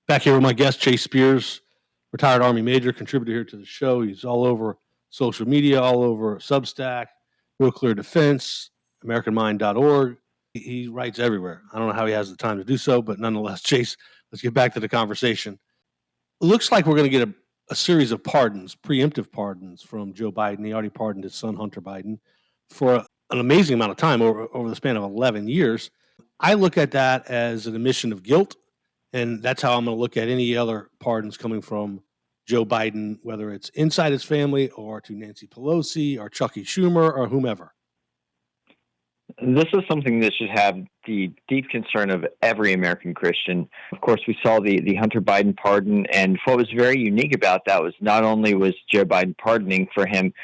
Back here with my guest, Chase Spears, retired Army major, contributor here to the show. He's all over social media, all over Substack, Real Clear Defense, AmericanMind.org. He writes everywhere. I don't know how he has the time to do so, but nonetheless, Chase, let's get back to the conversation. It looks like we're going to get a series of pardons, preemptive pardons from Joe Biden. He already pardoned his son, Hunter Biden, for an amazing amount of time over the span of 11 years. I look at that as an admission of guilt. And that's how I'm going to look at any other pardons coming from Joe Biden, whether it's inside his family or to Nancy Pelosi or Chucky Schumer or whomever. This is something that should have the deep concern of every American Christian. Of course, we saw the Hunter Biden pardon, and what was very unique about that was not only was Joe Biden pardoning for him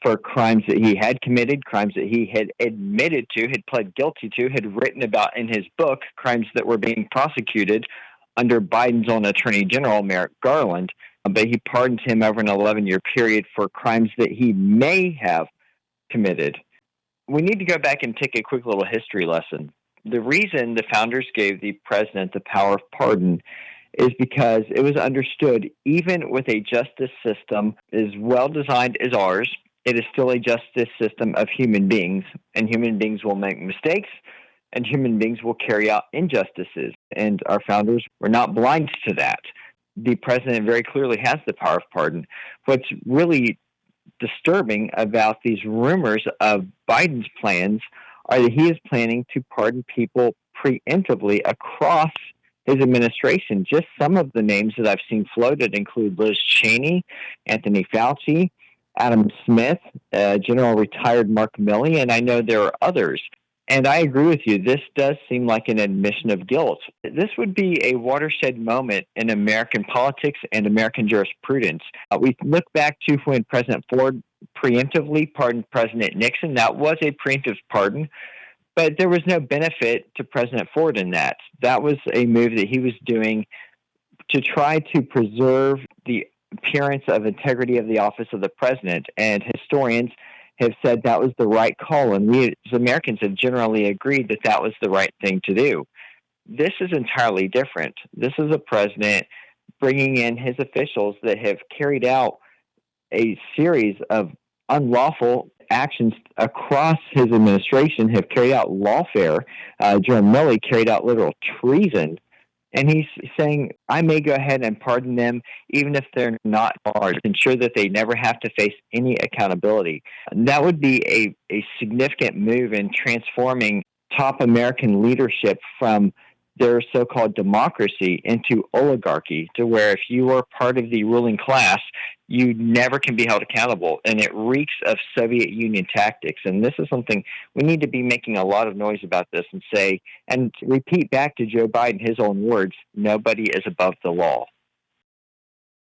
for crimes that he had committed, crimes that he had admitted to, had pled guilty to, had written about in his book, crimes that were being prosecuted under Biden's own Attorney General, Merrick Garland, but he pardoned him over an 11-year period for crimes that he may have committed. We need to go back and take a quick little history lesson. The reason the founders gave the president the power of pardon is because it was understood, even with a justice system as well-designed as ours, it is still a justice system of human beings, and human beings will make mistakes, and human beings will carry out injustices. And our founders were not blind to that. The president very clearly has the power of pardon. What's really disturbing about these rumors of Biden's plans are that he is planning to pardon people preemptively across his administration. Just some of the names that I've seen floated include Liz Cheney, Anthony Fauci, Adam Smith, General Retired Mark Milley, and I know there are others. And I agree with you. This does seem like an admission of guilt. This would be a watershed moment in American politics and American jurisprudence. We look back to when President Ford preemptively pardoned President Nixon. That was a preemptive pardon, but there was no benefit to President Ford in that. That was a move that he was doing to try to preserve the appearance of integrity of the office of the president. And historians have said that was the right call, and we as Americans have generally agreed that that was the right thing to do. This is entirely different. This is a president bringing in his officials that have carried out a series of unlawful actions across his administration, have carried out lawfare. General Milley carried out literal treason. And he's saying, I may go ahead and pardon them even if they're not charged, ensure that they never have to face any accountability. That would be a significant move in transforming top American leadership from their so-called democracy into oligarchy, to where if you are part of the ruling class, you never can be held accountable. And it reeks of Soviet Union tactics. And this is something we need to be making a lot of noise about this and say, and repeat back to Joe Biden his own words, nobody is above the law.